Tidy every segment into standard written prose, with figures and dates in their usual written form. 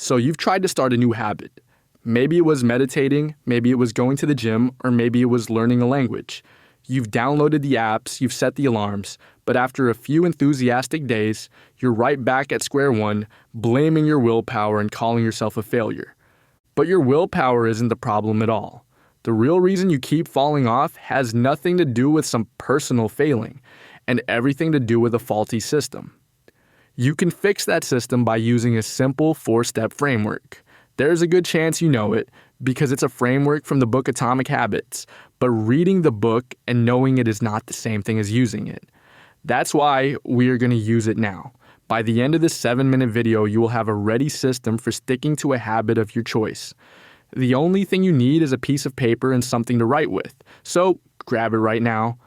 So you've tried to start a new habit. Maybe it was meditating, maybe it was going to the gym, or maybe it was learning a language. You've downloaded the apps, you've set the alarms, but after a few enthusiastic days, you're right back at square one, blaming your willpower and calling yourself a failure. But your willpower isn't the problem at all. The real reason you keep falling off has nothing to do with some personal failing, and everything to do with a faulty system. You can fix that system by using a simple 4-step framework. There's a good chance you know it because it's a framework from the book Atomic Habits, but reading the book and knowing it is not the same thing as using it. That's why we are going to use it now. By the end of this 7-minute video, you will have a ready system for sticking to a habit of your choice. The only thing you need is a piece of paper and something to write with. So grab it right now,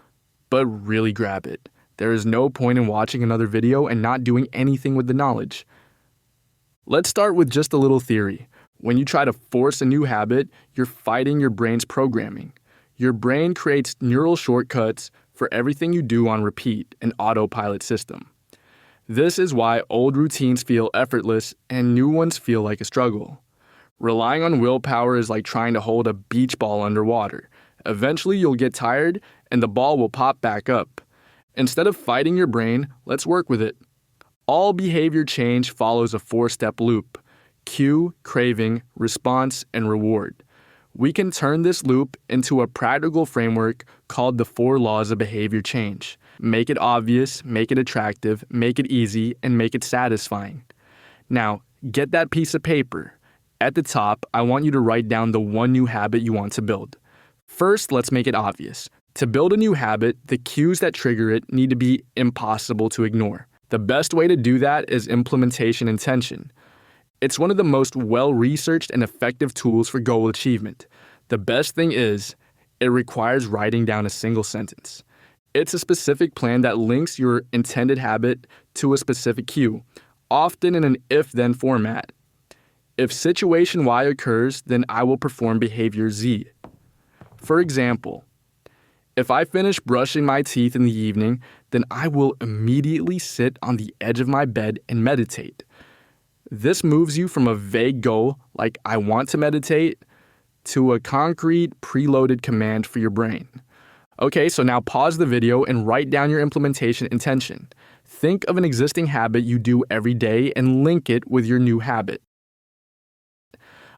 but really grab it. There is no point in watching another video and not doing anything with the knowledge. Let's start with just a little theory. When you try to force a new habit, you're fighting your brain's programming. Your brain creates neural shortcuts for everything you do on repeat, an autopilot system. This is why old routines feel effortless and new ones feel like a struggle. Relying on willpower is like trying to hold a beach ball underwater. Eventually you'll get tired and the ball will pop back up. Instead of fighting your brain, let's work with it. All behavior change follows a 4-step loop: cue, craving, response, and reward. We can turn this loop into a practical framework called the 4 laws of behavior change. Make it obvious, make it attractive, make it easy, and make it satisfying. Now, get that piece of paper. At the top, I want you to write down the one new habit you want to build. First, let's make it obvious. To build a new habit, the cues that trigger it need to be impossible to ignore. The best way to do that is implementation intention. It's one of the most well-researched and effective tools for goal achievement. The best thing is, it requires writing down a single sentence. It's a specific plan that links your intended habit to a specific cue, often in an if-then format. If situation Y occurs, then I will perform behavior Z. For example, if I finish brushing my teeth in the evening, then I will immediately sit on the edge of my bed and meditate. This moves you from a vague goal, like I want to meditate, to a concrete, preloaded command for your brain. Okay, so now pause the video and write down your implementation intention. Think of an existing habit you do every day and link it with your new habit.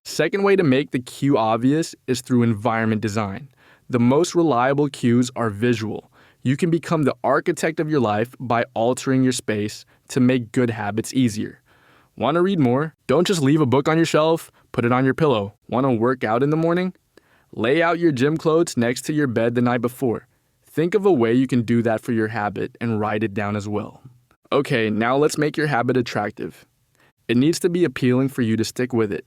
Second way to make the cue obvious is through environment design. The most reliable cues are visual. You can become the architect of your life by altering your space to make good habits easier. Want to read more? Don't just leave a book on your shelf, put it on your pillow. Want to work out in the morning? Lay out your gym clothes next to your bed the night before. Think of a way you can do that for your habit and write it down as well. Okay, now let's make your habit attractive. It needs to be appealing for you to stick with it.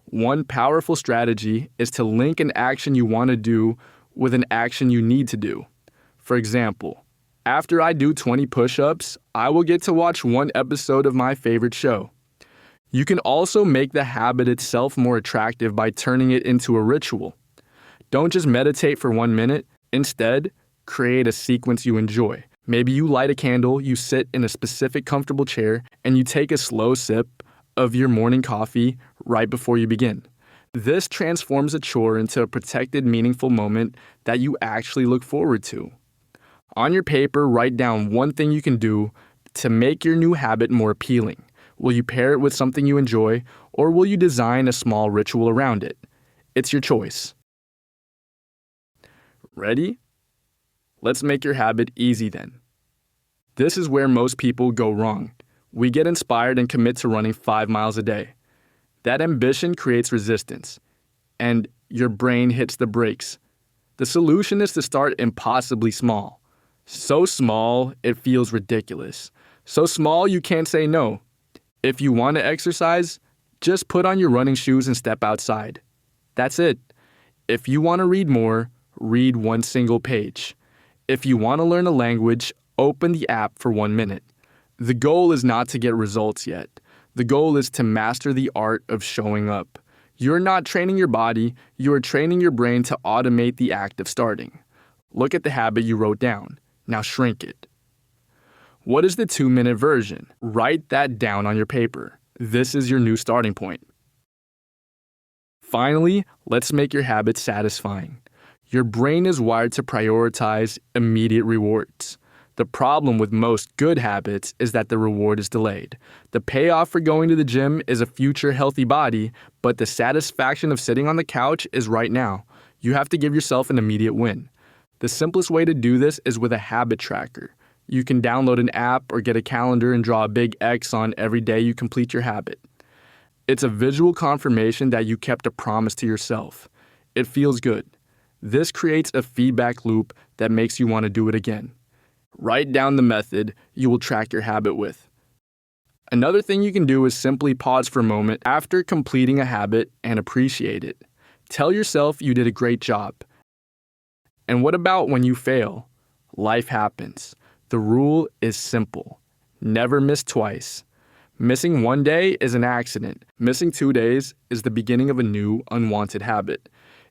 One powerful strategy is to link an action you want to do with an action you need to do. For example, after I do 20 push-ups, I will get to watch one episode of my favorite show. You can also make the habit itself more attractive by turning it into a ritual. Don't just meditate for 1 minute. Instead, create a sequence you enjoy. Maybe you light a candle, you sit in a specific comfortable chair, and you take a slow sip of your morning coffee right before you begin. This transforms a chore into a protected, meaningful moment that you actually look forward to. On your paper, write down one thing you can do to make your new habit more appealing. Will you pair it with something you enjoy, or will you design a small ritual around it? It's your choice. Ready? Let's make your habit easy then. This is where most people go wrong. We get inspired and commit to running 5 miles a day. That ambition creates resistance, and your brain hits the brakes. The solution is to start impossibly small. So small, it feels ridiculous. So small, you can't say no. If you want to exercise, just put on your running shoes and step outside. That's it. If you want to read more, read 1 single page. If you want to learn a language, open the app for 1 minute. The goal is not to get results yet. The goal is to master the art of showing up. You're not training your body, you are training your brain to automate the act of starting. Look at the habit you wrote down. Now shrink it. What is the 2-minute version? Write that down on your paper. This is your new starting point. Finally, let's make your habits satisfying. Your brain is wired to prioritize immediate rewards. The problem with most good habits is that the reward is delayed. The payoff for going to the gym is a future healthy body, but the satisfaction of sitting on the couch is right now. You have to give yourself an immediate win. The simplest way to do this is with a habit tracker. You can download an app or get a calendar and draw a big X on every day you complete your habit. It's a visual confirmation that you kept a promise to yourself. It feels good. This creates a feedback loop that makes you want to do it again. Write down the method you will track your habit with. Another thing you can do is simply pause for a moment after completing a habit and appreciate it. Tell yourself you did a great job. And what about when you fail? Life happens. The rule is simple. Never miss twice. Missing one day is an accident. Missing 2 days is the beginning of a new, unwanted habit.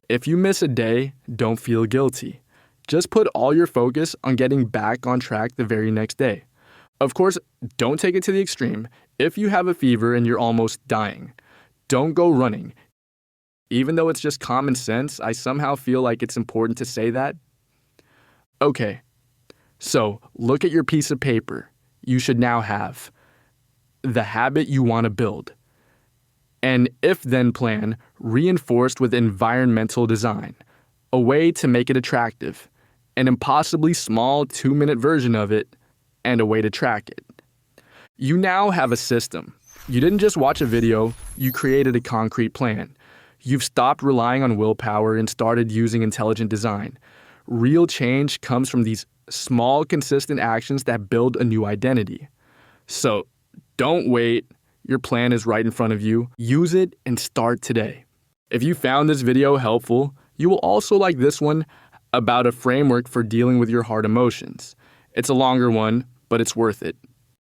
If you miss a day, don't feel guilty. Just put all your focus on getting back on track the very next day. Of course, don't take it to the extreme. If you have a fever and you're almost dying, don't go running. Even though it's just common sense, I somehow feel like it's important to say that. Okay, so look at your piece of paper. You should now have the habit you want to build. An if-then plan reinforced with environmental design, a way to make it attractive, an impossibly small 2-minute version of it, and a way to track it. You now have a system. You didn't just watch a video, you created a concrete plan. You've stopped relying on willpower and started using intelligent design. Real change comes from these small, consistent actions that build a new identity. So, don't wait. Your plan is right in front of you. Use it and start today. If you found this video helpful, you will also like this one about a framework for dealing with your hard emotions. It's a longer one, but it's worth it.